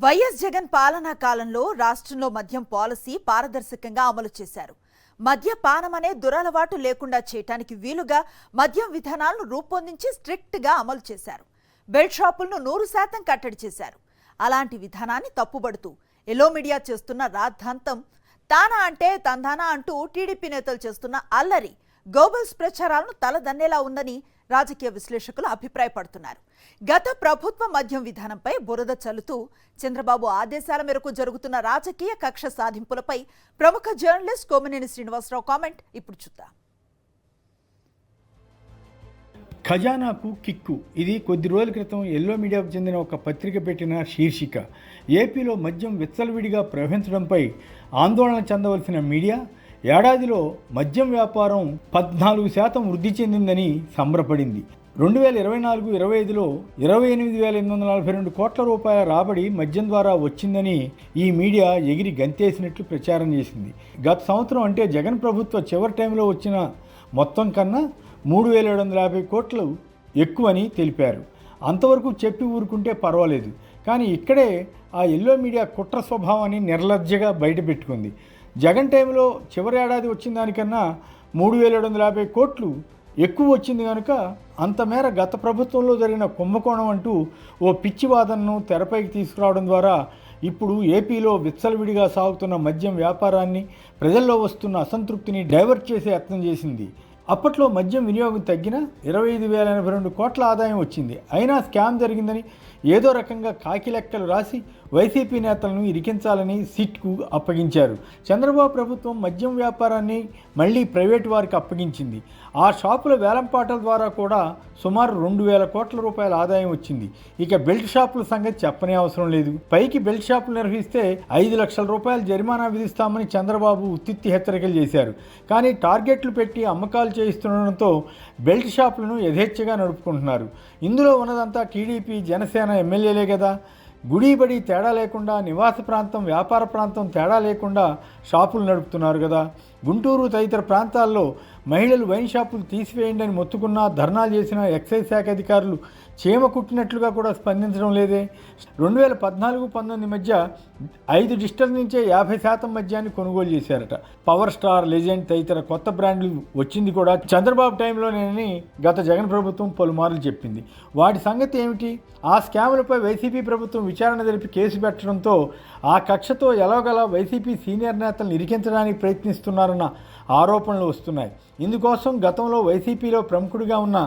YS Jagan పాలనా కాలంలో రాష్ట్రంలో మద్యం పాలసీ పారదర్శకంగా అమలు చేశారు. మద్యపానం అనే దురలవాటు లేకుండా చేయడానికి వీలుగా మద్యం విధానాలను రూపొందించి స్ట్రిక్ట్ గా అమలు చేశారు. బెల్ట్ షాపులను 100% కట్టడి చేశారు. అలాంటి విధానాన్ని తప్పుబడుతూ ఎల్లో మీడియా చేస్తున్న రాద్ధాంతం, తానా అంటే తందానా అంటూ టీడీపీ నేతలు చేస్తున్న అల్లరి గోబల్స్ ప్రచారాలను తలదన్నేలా ఉందని రాజకీయ విశ్లేషకులు అభిప్రాయపడుతున్నారు. గత ప్రభుత్వ మద్యం విధానంపై బురద చల్లుతూ చంద్రబాబు ఆదేశాల మేరకు జరుగుతున్న రాజకీయ కక్ష సాధింపులపై ప్రముఖ జర్నలిస్ట్ కోమినేని శ్రీనివాసరావు కామెంట్ ఇప్పుడు చూద్దాం. ఖజానాకు కిక్కు. ఇది కొద్ది రోజుల క్రితం ఎల్లో మీడియాకు చెందిన ఒక పత్రిక పెట్టిన శీర్షిక. ఏపీలో మద్యం విచ్చలవిడిగా ప్రవహించడంపై ఆందోళన చెందవలసిన మీడియా ఏడాదిలో మద్యం వ్యాపారం 14% వృద్ధి చెందిందని సంబరపడింది. 2024-25లో 28,842 కోట్ల రూపాయల రాబడి మద్యం ద్వారా వచ్చిందని ఈ మీడియా ఎగిరి గంతేసినట్లు ప్రచారం చేసింది. గత సంవత్సరం అంటే జగన్ ప్రభుత్వ చివరి టైంలో వచ్చిన మొత్తం కన్నా 3,750 కోట్లు ఎక్కువని తెలిపారు. అంతవరకు చెప్పి ఊరుకుంటే పర్వాలేదు, కానీ ఇక్కడే ఆ ఎల్లో మీడియా కుట్ర స్వభావాన్ని నిర్లజ్జగా బయటపెట్టుకుంది. జగన్ టైంలో చివరి ఏడాది వచ్చిన దానికన్నా 3,750 కోట్లు ఎక్కువ వచ్చింది కనుక అంతమేర గత ప్రభుత్వంలో జరిగిన కుంభకోణం అంటూ ఓ పిచ్చి వాదనను తెరపైకి తీసుకురావడం ద్వారా ఇప్పుడు ఏపీలో విచ్చలవిడిగా సాగుతున్న మద్యం వ్యాపారాన్ని, ప్రజల్లో వస్తున్న అసంతృప్తిని డైవర్ట్ చేసే యత్నం చేసింది. అప్పట్లో మద్యం వినియోగం తగ్గిన 25,082 కోట్ల ఆదాయం వచ్చింది. అయినా స్కామ్ జరిగిందని ఏదో రకంగా కాకి లెక్కలు రాసి వైసీపీ నేతలను ఇరికించాలని సిట్కు అప్పగించారు. చంద్రబాబు ప్రభుత్వం మద్యం వ్యాపారాన్ని మళ్లీ ప్రైవేటు వారికి అప్పగించింది. ఆ షాపుల వేలంపాటల ద్వారా కూడా సుమారు 2,000 కోట్ల రూపాయల ఆదాయం వచ్చింది. ఇక బెల్ట్ షాపుల సంగతి చెప్పనే అవసరం లేదు. పైకి బెల్ట్ షాపులు నిర్వహిస్తే 5 లక్షల రూపాయల జరిమానా విధిస్తామని చంద్రబాబు ఉత్తిత్తి హెచ్చరికలు చేశారు. కానీ టార్గెట్లు పెట్టి అమ్మకాలు చేయిస్తుండడంతో బెల్ట్ షాపులను యథేచ్ఛగా నడుపుకుంటున్నారు. ఇందులో ఉన్నదంతా టీడీపీ, జనసేన ఎమ్మెల్యేలే కదా. గుడిబడి తేడా లేకుండా, నివాస ప్రాంతం, వ్యాపార ప్రాంతం తేడా లేకుండా షాపులు నడుపుతున్నారు కదా. గుంటూరు తదితర ప్రాంతాల్లో మహిళలు వైన్ షాపులు తీసివేయండి అని మొత్తుకున్నా, ధర్నాలు చేసిన ఎక్సైజ్ శాఖ అధికారులు చీమ కుట్టినట్లుగా కూడా స్పందించడం లేదే. 2014-19 మధ్య 5 డిస్టిల్ నుంచే 50% మద్యాన్ని కొనుగోలు చేశారట. పవర్ స్టార్, లెజెండ్ తదితర కొత్త బ్రాండ్లు వచ్చింది కూడా చంద్రబాబు టైంలోనేనని గత జగన్ ప్రభుత్వం పలుమార్లు చెప్పింది. వాటి సంగతి ఏమిటి? ఆ స్కాములపై వైసీపీ ప్రభుత్వం విచారణ జరిపి కేసు పెట్టడంతో ఆ కక్షతో ఎలాగలా వైసీపీ సీనియర్ నేతలను ఇరికించడానికి ప్రయత్నిస్తున్నారన్న ఆరోపణలు వస్తున్నాయి. ఇందుకోసం గతంలో వైసీపీలో ప్రముఖుడిగా ఉన్న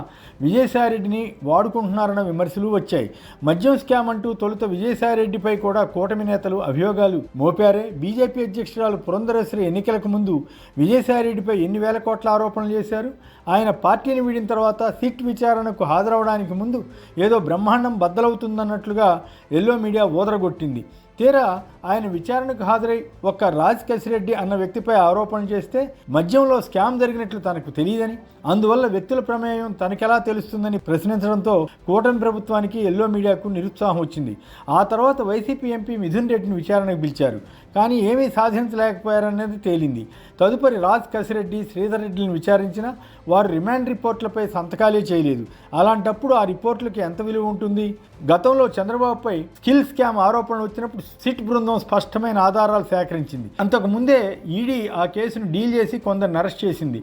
విజయసాయిరెడ్డిని వాడుకుంటున్నారన్న విమర్శలు వచ్చాయి. మద్యం స్కామ్ అంటూ తొలుత విజయసాయిరెడ్డిపై కూడా కూటమి నేతలు అభియోగాలు మోపారే. బీజేపీ అధ్యక్షురాలు పురంధరేశ్వరి ఎన్నికలకు ముందు విజయసాయిరెడ్డిపై ఎన్ని వేల కోట్ల ఆరోపణలు చేశారు. ఆయన పార్టీని వీడిన తర్వాత సిట్ విచారణకు హాజరవడానికి ముందు ఏదో బ్రహ్మాండం బద్దలవుతుందన్నట్లుగా ఎల్లో మీడియా ఊదరగొట్టింది. తీరా ఆయన విచారణకు హాజరై ఒక్క రాజ్ కసిరెడ్డి అన్న వ్యక్తిపై ఆరోపణలు చేస్తే మద్యంలో స్కామ్ జరిగినట్లు తనకు తెలియదని, అందువల్ల వ్యక్తుల ప్రమేయం తనకెలా తెలుస్తుందని ప్రశ్నించడంతో కూటమి ప్రభుత్వానికి, ఎల్లో మీడియాకు నిరుత్సాహం వచ్చింది. ఆ తర్వాత వైసీపీ ఎంపీ మిథున్ రెడ్డిని విచారణకు పిలిచారు. కానీ ఏమీ సాధించలేకపోయారనేది తేలింది. తదుపరి రాజ్ కసిరెడ్డి, శ్రీధర్ రెడ్డిని విచారించినా వారు రిమాండ్ రిపోర్ట్లపై సంతకాలే చేయలేదు. అలాంటప్పుడు ఆ రిపోర్టులకి ఎంత విలువ ఉంటుంది? గతంలో చంద్రబాబుపై స్కిల్ స్కామ్ ఆరోపణలు వచ్చినప్పుడు సిట్ బృందం స్పష్టమైన ఆధారాలు సేకరించింది. అంతకుముందే ఈడీ ఆ కేసును డీల్ చేసి కొందరిని అరెస్ట్ చేసింది.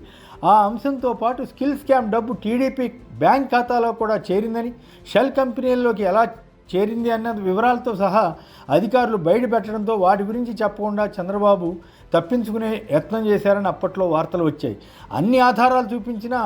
ఆ అంశంతో పాటు స్కిల్ స్కామ్ డబ్బు టీడీపీ బ్యాంక్ ఖాతాలో కూడా చేరిందని, షెల్ కంపెనీల్లోకి ఎలా చేరింది అన్న వివరాలతో సహా అధికారులు బయటపెట్టడంతో వాటి గురించి చెప్పకుండా చంద్రబాబు తప్పించుకునే యత్నం చేశారని అప్పట్లో వార్తలు వచ్చాయి. అన్ని ఆధారాలు చూపించినా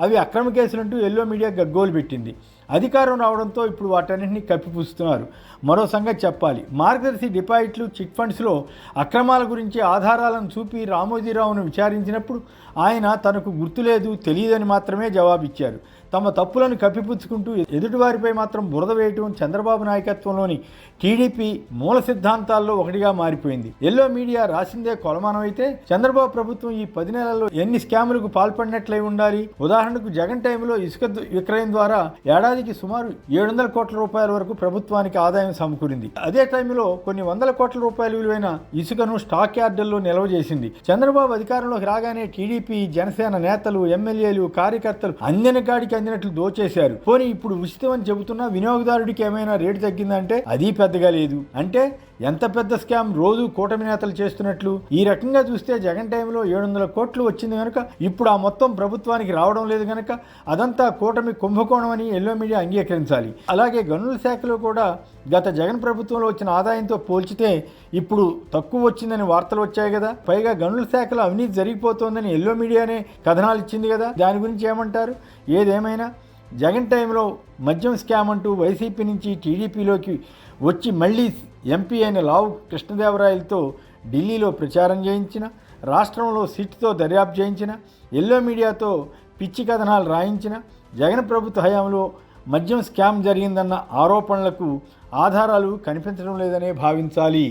అవి అక్రమ కేసులంటూ ఎల్లో మీడియా గగ్గోలు పెట్టింది. అధికారం రావడంతో ఇప్పుడు వాటన్నింటినీ కప్పిపుస్తున్నారు. మరో సంగతి చెప్పాలి. మార్గదర్శి డిపాజిట్లు, చిట్ ఫండ్స్లో అక్రమాల గురించి ఆధారాలను చూపి రామోజీరావును విచారించినప్పుడు ఆయన తనకు గుర్తులేదు, తెలియదని మాత్రమే జవాబిచ్చారు. తమ తప్పులను కప్పిపుచ్చుకుంటూ ఎదుటివారిపై మాత్రం బురద వేయటం చంద్రబాబు నాయకత్వంలోని టీడీపీ మూల సిద్ధాంతాల్లో ఒకటిగా మారిపోయింది. ఎల్లో మీడియా రాసిందే కొలమానం అయితే చంద్రబాబు ప్రభుత్వం ఈ 10 నెలల్లో ఎన్ని స్కాములకు పాల్పడినట్లయి ఉండాలి. ఉదాహరణకు జగన్ టైంలో ఇసుక విక్రయం ద్వారా ఏడాదికి సుమారు 700 కోట్ల రూపాయల వరకు ప్రభుత్వానికి ఆదాయం సమకూరింది. అదే టైంలో కొన్ని వందల కోట్ల రూపాయల విలువైన ఇసుకను స్టాక్ యార్డుల్లో నిల్వ చేసింది. చంద్రబాబు అధికారంలోకి రాగానే టీడీపీ, జనసేన నేతలు, ఎమ్మెల్యేలు, కార్యకర్తలు అందిన కాడికి అందినట్లు దోచేశారు. పోనీ ఇప్పుడు ఉచితం అని చెబుతున్నా వినియోగదారుడికి ఏమైనా రేటు తగ్గిందంటే అది పెద్దగా లేదు. అంటే ఎంత పెద్ద స్కామ్ రోజు కూటమి నేతలు చేస్తున్నట్లు. ఈ రకంగా చూస్తే జగన్ టైంలో 700 కోట్లు వచ్చింది కనుక ఇప్పుడు ఆ మొత్తం ప్రభుత్వానికి రావడం లేదు కనుక అదంతా కూటమి కుంభకోణం అని ఎల్లో మీడియా అంగీకరించాలి. అలాగే గనుల శాఖలో కూడా గత జగన్ ప్రభుత్వంలో వచ్చిన ఆదాయంతో పోల్చితే ఇప్పుడు తక్కువ వచ్చిందని వార్తలు వచ్చాయి కదా. పైగా గనుల శాఖలో అవినీతి జరిగిపోతోందని ఎల్లో మీడియానే కథనాలు ఇచ్చింది కదా. దాని గురించి ఏమంటారు? ఏదేమైనా జగన్ టైంలో మద్యం స్కామ్ అంటూ వైసీపీ నుంచి టీడీపీలోకి వచ్చి మళ్ళీ ఎంపీ అయిన లావు కృష్ణదేవరాయలతో ఢిల్లీలో ప్రచారం చేయించిన, రాష్ట్రంలో సిట్తో దర్యాప్తు చేయించిన, ఎల్లో మీడియాతో పిచ్చి కథనాలు రాయించిన, జగన్ ప్రభుత్వ హయాంలో మద్యం స్కామ్ జరిగిందన్న ఆరోపణలకు ఆధారాలు కనిపించడం లేదనే భావించాలి.